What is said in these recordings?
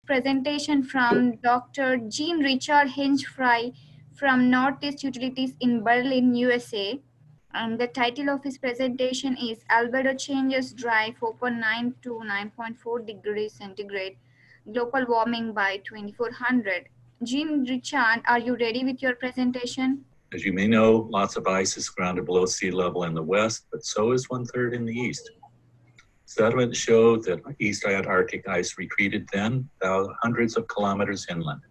presentation from Dr. Jean Richard Hinchfry from Northeast Utilities in Berlin, USA. And the title of his presentation is Albedo Changes Drive 4.9 to 9.4 degrees centigrade Global Warming by 2400. Jean Richard, are you ready with your presentation? As you may know, lots of ice is grounded below sea level in the west, but so is 1/3 in the east. Sediments show that East Antarctic ice retreated then, hundreds of kilometers inland.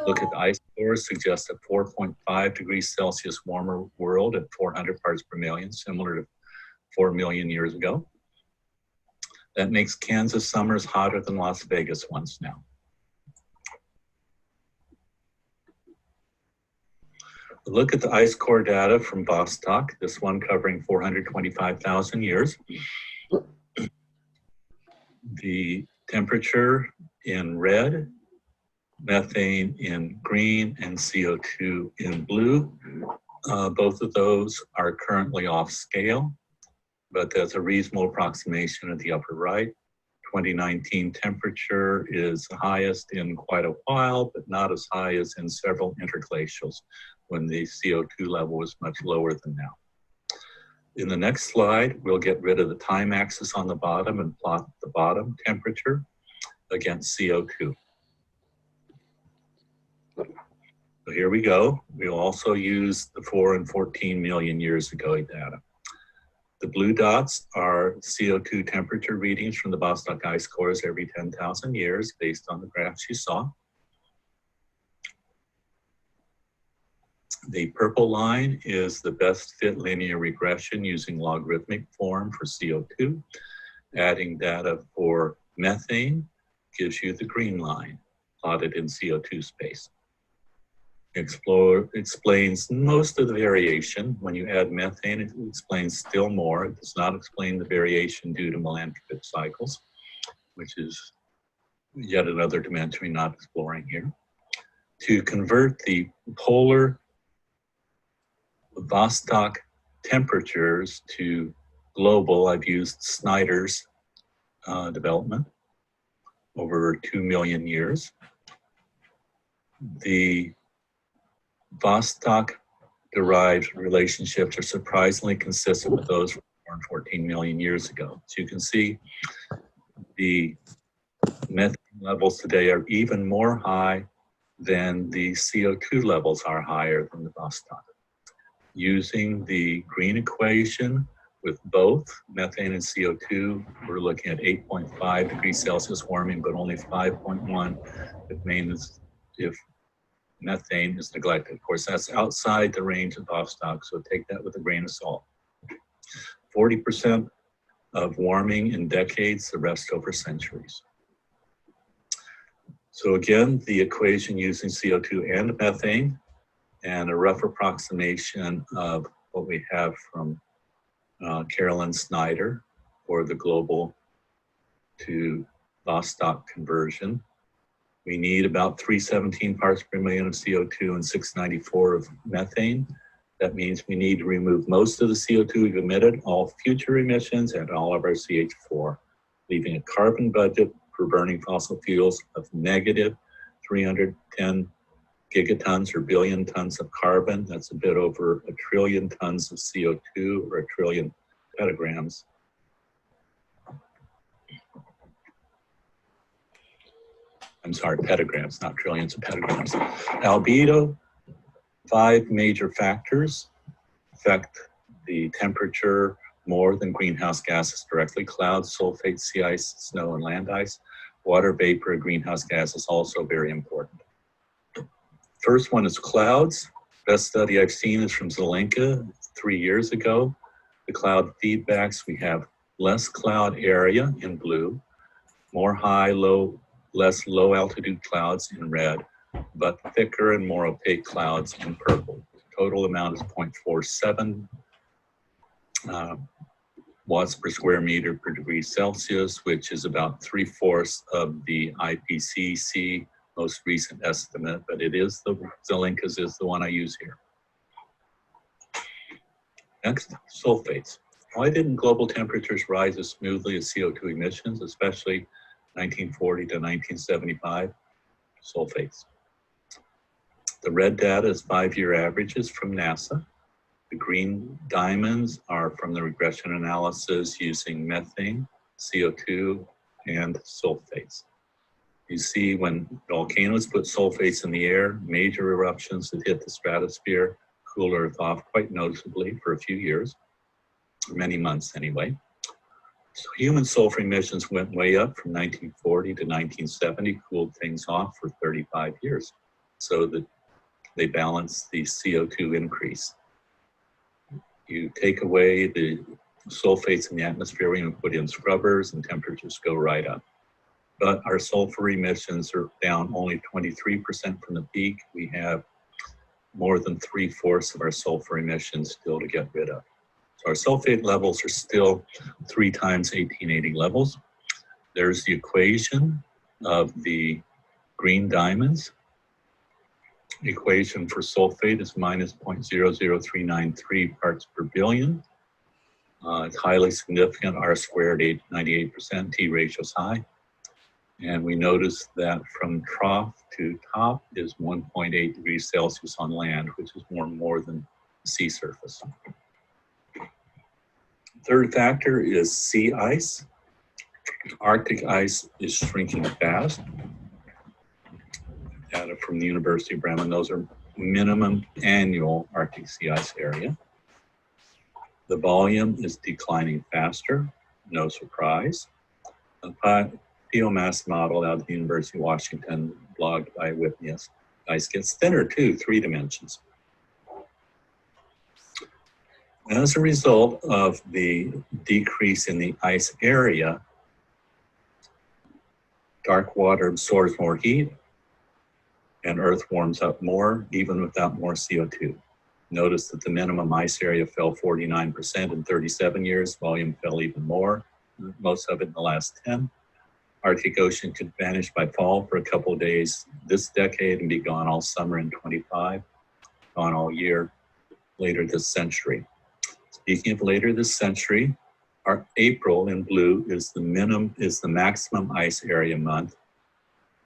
Look at the ice cores suggests a 4.5 degrees Celsius warmer world at 400 parts per million, similar to 4 million years ago. That makes Kansas summers hotter than Las Vegas ones now. Look at the ice core data from Vostok, this one covering 425,000 years. The temperature in red, methane in green, and CO2 in blue. Both of those are currently off scale, but there's a reasonable approximation at the upper right. 2019 temperature is the highest in quite a while, but not as high as in several interglacials when the CO2 level was much lower than now. In the next slide, we'll get rid of the time axis on the bottom and plot the bottom temperature against CO2. So here we go. We'll also use the 4 and 14 million years ago data. The blue dots are CO2 temperature readings from the Vostok ice cores every 10,000 years based on the graphs you saw. The purple line is the best fit linear regression using logarithmic form for CO2. Adding data for methane gives you the green line plotted in CO2 space. Explains most of the variation. When you add methane, it explains still more. It does not explain the variation due to Milankovitch cycles, which is yet another dimension we're not exploring here. To convert the polar Vostok temperatures to global, I've used Snyder's development over 2 million years. The Vostok-derived relationships are surprisingly consistent with those from 14 million years ago. So you can see the methane levels today are even more high than the CO2 levels are higher than the Vostok. Using the green equation with both methane and CO2, we're looking at 8.5 degrees Celsius warming, but only 5.1 if methane is neglected. Of course, that's outside the range of Vostok, so take that with a grain of salt. 40% of warming in decades, the rest over centuries. So again, the equation using CO2 and methane, and a rough approximation of what we have from Carolyn Snyder for the global to Vostok conversion. We need about 317 parts per million of CO2 and 694 of methane. That means we need to remove most of the CO2 we've emitted, all future emissions, and all of our CH4, leaving a carbon budget for burning fossil fuels of negative 310 gigatons or billion tons of carbon. That's a bit over 1 trillion tons of CO2 or 1 trillion petagrams. I'm sorry, petagrams, not trillions of petagrams. Albedo, 5 major factors affect the temperature more than greenhouse gases directly. Clouds, sulfate, sea ice, snow, and land ice. Water vapor and greenhouse gas is also very important. First one is clouds. Best study I've seen is from Zelenka 3 years ago. The cloud feedbacks, we have less cloud area in blue, more high, low, less low altitude clouds in red, but thicker and more opaque clouds in purple. Total amount is 0.47 watts per square meter per degree Celsius, which is about 3/4 of the IPCC most recent estimate, but it is Zelenka's is the one I use here. Next, sulfates. Why didn't global temperatures rise as smoothly as CO2 emissions, especially 1940 to 1975, sulfates. The red data is 5-year averages from NASA. The green diamonds are from the regression analysis using methane, CO2, and sulfates. You see when volcanoes put sulfates in the air, major eruptions that hit the stratosphere cool Earth off quite noticeably for a few years, many months anyway. So human sulfur emissions went way up from 1940 to 1970, cooled things off for 35 years, so that they balance the CO2 increase. You take away the sulfates in the atmosphere and put in scrubbers, and temperatures go right up. But our sulfur emissions are down only 23% from the peak. We have more than 3/4 of our sulfur emissions still to get rid of. So our sulfate levels are still 3 times 1880 levels. There's the equation of the green diamonds. The equation for sulfate is minus 0.00393 parts per billion. It's highly significant, R squared 98%, T ratio is high. And we notice that from trough to top is 1.8 degrees Celsius on land, which is more than sea surface. Third factor is sea ice. Arctic ice is shrinking fast. Data from the University of Bremen, those are minimum annual Arctic sea ice area. The volume is declining faster, no surprise. Biomass model out of the University of Washington, blogged by Witness. Ice gets thinner too, 3 dimensions. As a result of the decrease in the ice area, dark water absorbs more heat and Earth warms up more, even without more CO2. Notice that the minimum ice area fell 49% in 37 years, volume fell even more, most of it in the last 10. Arctic Ocean could vanish by fall for a couple of days this decade and be gone all summer in 25, gone all year later this century. Speaking of later this century, our April in blue is the maximum ice area month.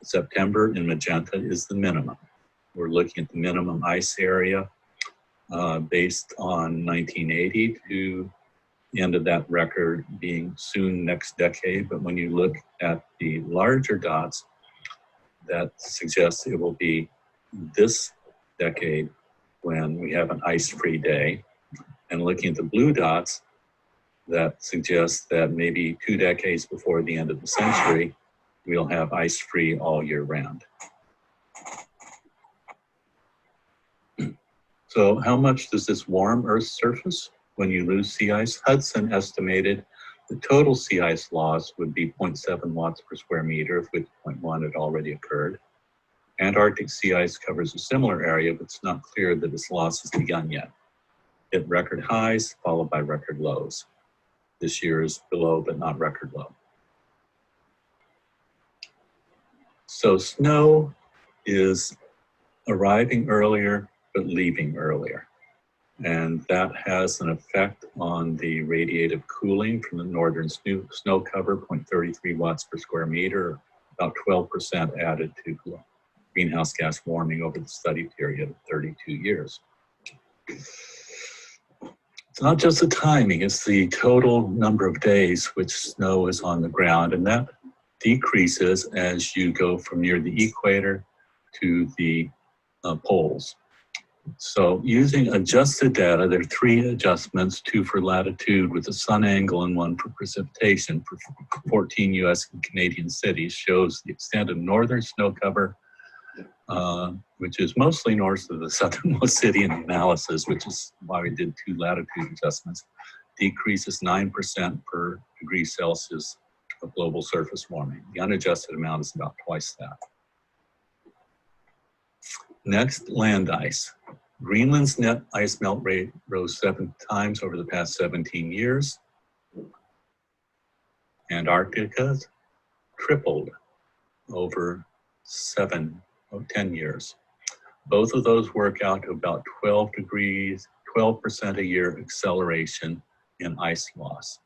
September in magenta is the minimum. We're looking at the minimum ice area based on 1980 to the end of that record being soon next decade. But when you look at the larger dots, that suggests it will be this decade when we have an ice-free day. And looking at the blue dots, that suggests that maybe 2 decades before the end of the century, we'll have ice-free all year round. So how much does this warm Earth's surface when you lose sea ice? Hudson estimated the total sea ice loss would be 0.7 watts per square meter, of which 0.1 had already occurred. Antarctic sea ice covers a similar area, but it's not clear that its loss has begun yet. Hit record highs, followed by record lows. This year is below, but not record low. So snow is arriving earlier, but leaving earlier. And that has an effect on the radiative cooling from the northern snow cover, 0.33 watts per square meter, about 12% added to greenhouse gas warming over the study period of 32 years. It's not just the timing, it's the total number of days which snow is on the ground, and that decreases as you go from near the equator to the poles. So using adjusted data, there are 3 adjustments, 2 for latitude with the sun angle and 1 for precipitation for 14 US and Canadian cities, shows the extent of northern snow cover, which is mostly north of the southernmost city in the analysis, which is why we did 2 latitude adjustments, decreases 9% per degree Celsius of global surface warming. The unadjusted amount is about twice that. Next, land ice. Greenland's net ice melt rate rose 7 times over the past 17 years. Antarctica's tripled over 10 years. Both of those work out to about 12% a year acceleration in ice loss.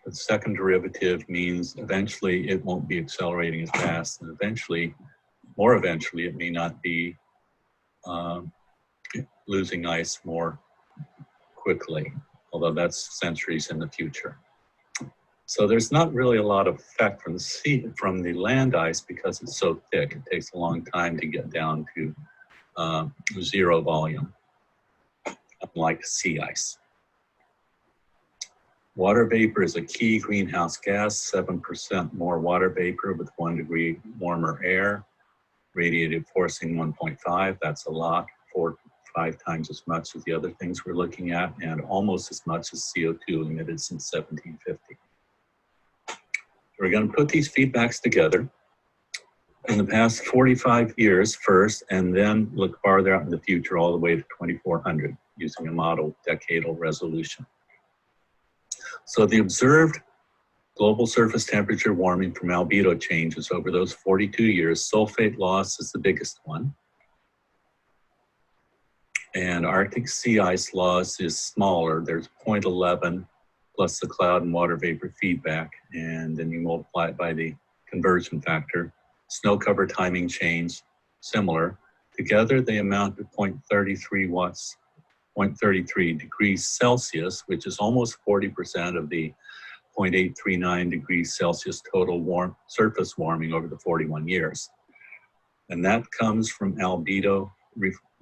The second derivative means eventually it won't be accelerating as fast, and eventually, more eventually, it may not be losing ice more quickly, although that's centuries in the future. So there's not really a lot of effect from the land ice because it's so thick. It takes a long time to get down to zero volume, unlike sea ice. Water vapor is a key greenhouse gas, 7% more water vapor with 1 degree warmer air, radiative forcing 1.5, that's a lot, 4-5 times as much as the other things we're looking at, and almost as much as CO2 emitted since 1750. We're going to put these feedbacks together in the past 45 years first, and then look farther out in the future all the way to 2400 using a model decadal resolution. So the observed global surface temperature warming from albedo changes over those 42 years, sulfate loss is the biggest one. And Arctic sea ice loss is smaller. There's 0.11 plus the cloud and water vapor feedback, and then you multiply it by the conversion factor. Snow cover timing change, similar. Together they amount to 0.33 degrees Celsius, which is almost 40% of the 0.839 degrees Celsius total surface warming over the 41 years. And that comes from albedo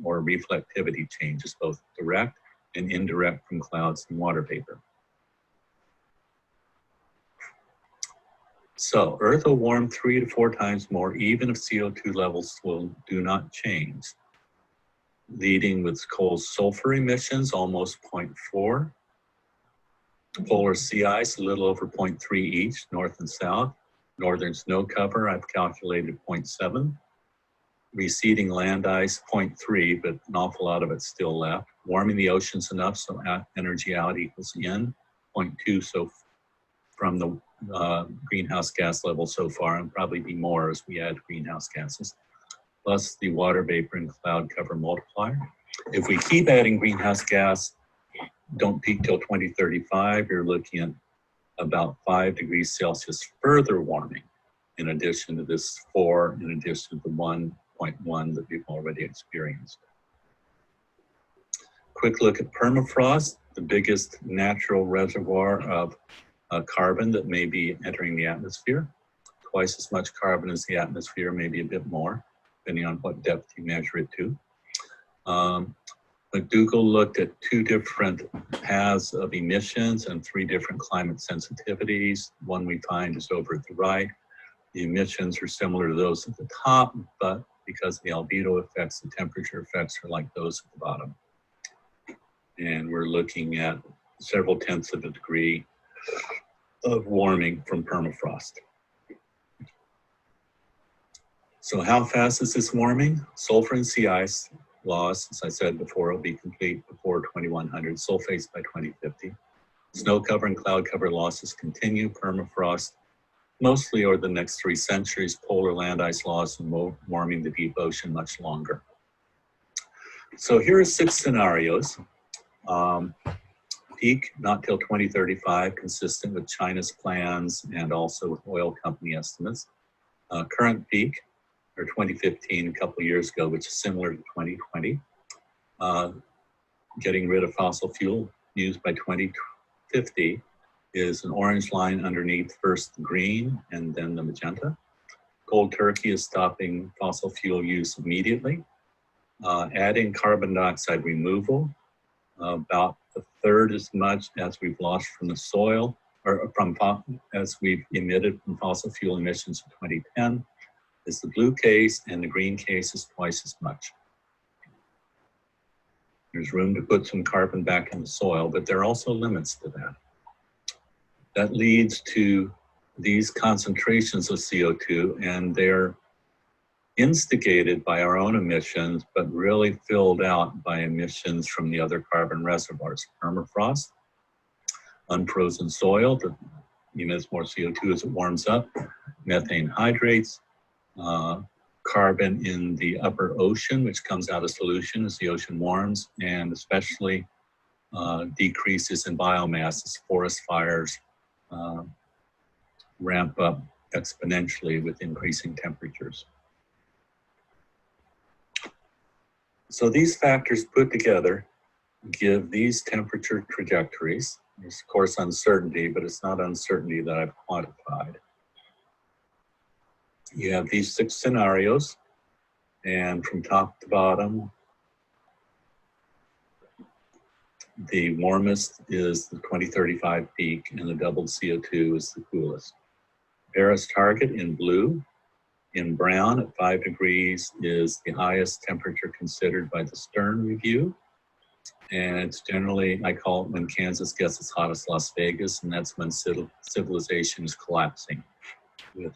or reflectivity changes, both direct and indirect from clouds and water vapor. So Earth will warm 3 to 4 times more even if CO2 levels do not change, leading with cold sulfur emissions almost 0.4, polar sea ice a little over 0.3 each, north and south, northern snow cover I've calculated 0.7, receding land ice 0.3, but an awful lot of it's still left, warming the oceans enough so energy out equals in, 0.2 so from the greenhouse gas level so far, and probably be more as we add greenhouse gases, plus the water vapor and cloud cover multiplier. If we keep adding greenhouse gas, don't peak till 2035, you're looking at about 5 degrees Celsius further warming, in addition to this 4, in addition to the 1.1 that we've already experienced. Quick look at permafrost, the biggest natural reservoir of carbon that may be entering the atmosphere. Twice as much carbon as the atmosphere, maybe a bit more, depending on what depth you measure it to. McDougall looked at 2 different paths of emissions and 3 different climate sensitivities. One we find is over at the right. The emissions are similar to those at the top, but because of the albedo effects, the temperature effects are like those at the bottom. And we're looking at several tenths of a degree of warming from permafrost. So how fast is this warming? Sulfur and sea ice loss, as I said before, will be complete before 2100, sulfates by 2050. Snow cover and cloud cover losses continue, permafrost mostly over the next 3 centuries, polar land ice loss and warming the deep ocean much longer. So here are 6 scenarios. Peak not till 2035, consistent with China's plans and also with oil company estimates. Current peak, or 2015, a couple of years ago, which is similar to 2020. Getting rid of fossil fuel used by 2050 is an orange line underneath first the green and then the magenta. Cold turkey is stopping fossil fuel use immediately. Adding carbon dioxide removal, about a third as much as we've lost from the soil, or as we've emitted from fossil fuel emissions in 2010, is the blue case, and the green case is twice as much. There's room to put some carbon back in the soil, but there are also limits to that. That leads to these concentrations of CO2, and they're instigated by our own emissions, but really filled out by emissions from the other carbon reservoirs. Permafrost, unfrozen soil that emits more CO2 as it warms up, methane hydrates, carbon in the upper ocean, which comes out of solution as the ocean warms, and especially decreases in biomass as forest fires ramp up exponentially with increasing temperatures. So these factors put together give these temperature trajectories. There's of course uncertainty, but it's not uncertainty that I've quantified. You have these 6 scenarios, and from top to bottom, the warmest is the 2035 peak, and the doubled CO2 is the coolest. Paris target in blue. In brown at 5 degrees is the highest temperature considered by the Stern Review. And it's generally, I call it when Kansas gets as hot as Las Vegas, and that's when civilization is collapsing with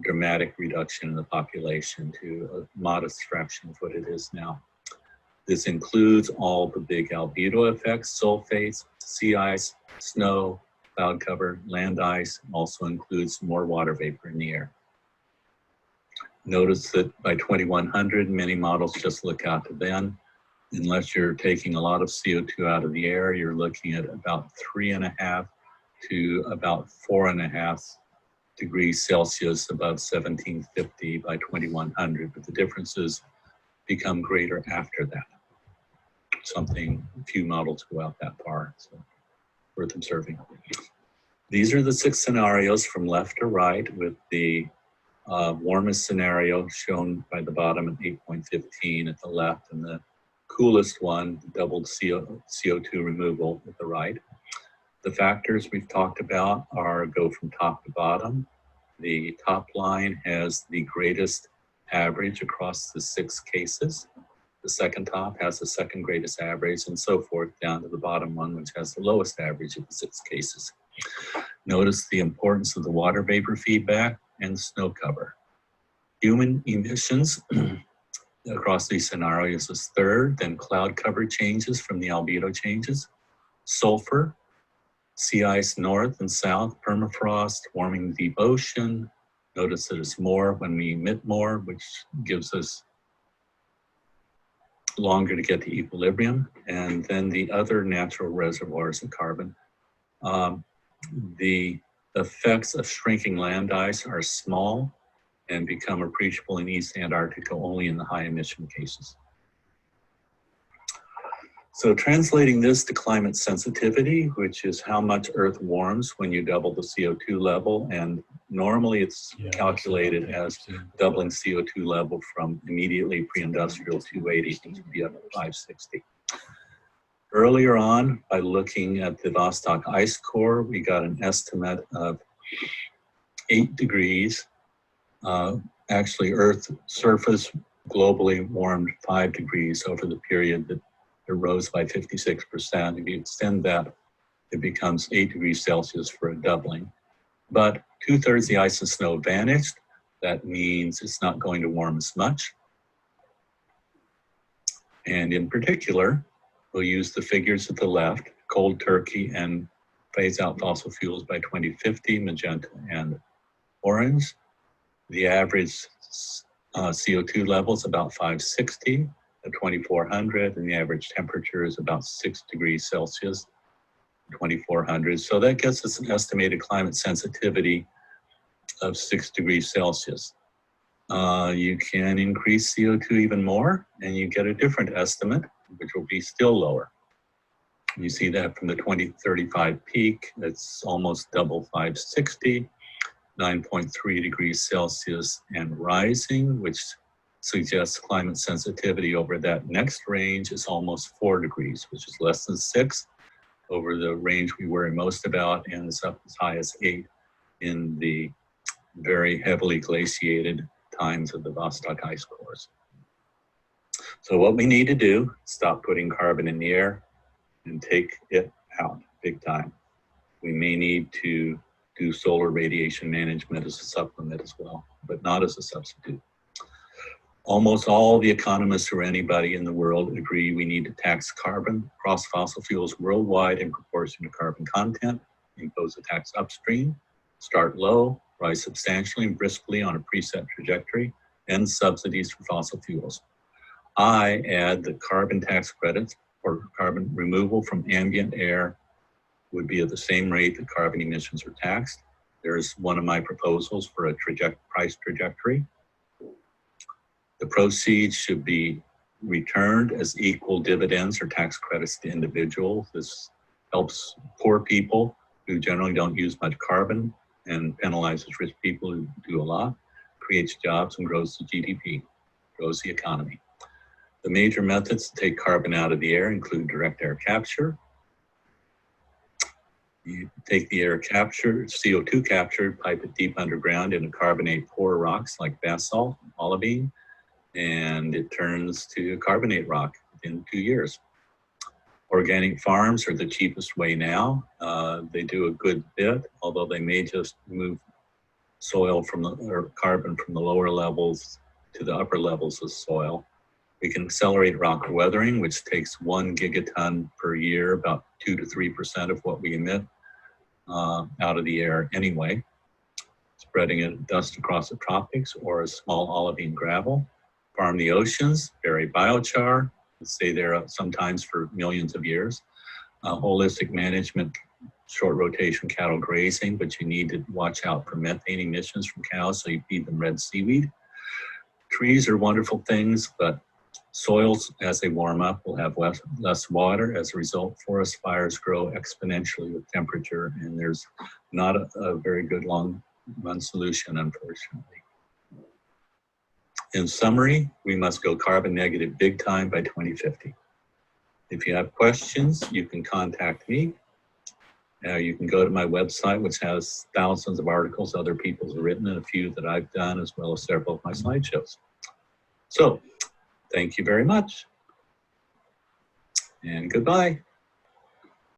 dramatic reduction in the population to a modest fraction of what it is now. This includes all the big albedo effects, sulfates, sea ice, snow, cloud cover, land ice, also includes more water vapor in the air. Notice that by 2100, many models just look out to then. Unless you're taking a lot of CO2 out of the air, you're looking at about 3.5 to about 4.5 degrees Celsius above 1750 by 2100, but the differences become greater after that. Few models go out that far, so worth observing. These are the 6 scenarios from left to right, with the warmest scenario shown by the bottom at 8.15 at the left, and the coolest one, doubled CO2 removal at the right. The factors we've talked about go from top to bottom. The top line has the greatest average across the 6 cases. The second top has the second greatest average, and so forth down to the bottom one, which has the lowest average of the 6 cases. Notice the importance of the water vapor feedback and snow cover. Human emissions across these scenarios is third, then cloud cover changes from the albedo changes, sulfur, sea ice north and south, permafrost, warming the deep ocean. Notice that it's more when we emit more, which gives us longer to get to equilibrium, and then the other natural reservoirs of carbon. The effects of shrinking land ice are small and become appreciable in East Antarctica only in the high emission cases. So translating this to climate sensitivity, which is how much Earth warms when you double the CO2 level, and normally it's calculated as doubling CO2 level from immediately pre-industrial 280 to be up to 560. Earlier on, by looking at the Vostok ice core, we got an estimate of 8 degrees. Actually, Earth's surface globally warmed 5 degrees over the period that it rose by 56%. If you extend that, it becomes 8 degrees Celsius for a doubling. But 2/3 the ice and snow vanished. That means it's not going to warm as much. And in particular, we'll use the figures at the left, cold turkey and phase out fossil fuels by 2050, magenta and orange. The average CO2 level is about 560 at 2400, and the average temperature is about 6 degrees Celsius, 2400. So that gets us an estimated climate sensitivity of 6 degrees Celsius. You can increase CO2 even more, and you get a different estimate, which will be still lower. You see that from the 2035 peak, it's almost double 560, 9.3 degrees Celsius and rising, which suggests climate sensitivity over that next range is almost 4 degrees, which is less than 6 over the range we worry most about, and it's up as high as 8 in the very heavily glaciated times of the Vostok ice cores. So what we need to do, stop putting carbon in the air and take it out big time. We may need to do solar radiation management as a supplement as well, but not as a substitute. Almost all the economists or anybody in the world agree we need to tax carbon across fossil fuels worldwide in proportion to carbon content, impose a tax upstream, start low, rise substantially and briskly on a preset trajectory, end subsidies for fossil fuels. I add the carbon tax credits for carbon removal from ambient air would be at the same rate that carbon emissions are taxed. There's one of my proposals for a price trajectory. The proceeds should be returned as equal dividends or tax credits to individuals. This helps poor people who generally don't use much carbon and penalizes rich people who do a lot, creates jobs and grows the GDP, grows the economy. The major methods to take carbon out of the air include direct air capture. You take the air capture, CO2 captured, pipe it deep underground into carbonate poor rocks like basalt, olivine, and it turns to carbonate rock in 2 years. Organic farms are the cheapest way now. They do a good bit, although they may just move soil or carbon from the lower levels to the upper levels of soil. We can accelerate rock weathering, which takes 1 gigaton per year, about 2 to 3% of what we emit out of the air anyway. Spreading it dust across the tropics or a small olivine gravel. Farm the oceans, bury biochar, stay there sometimes for millions of years. Holistic management, short rotation cattle grazing, but you need to watch out for methane emissions from cows, so you feed them red seaweed. Trees are wonderful things, but soils, as they warm up, will have less water. As a result, forest fires grow exponentially with temperature, and there's not a very good long-run solution, unfortunately. In summary, we must go carbon negative big time by 2050. If you have questions, you can contact me. You can go to my website, which has thousands of articles other people have written and a few that I've done, as well as several of my slideshows. So, thank you very much, and goodbye.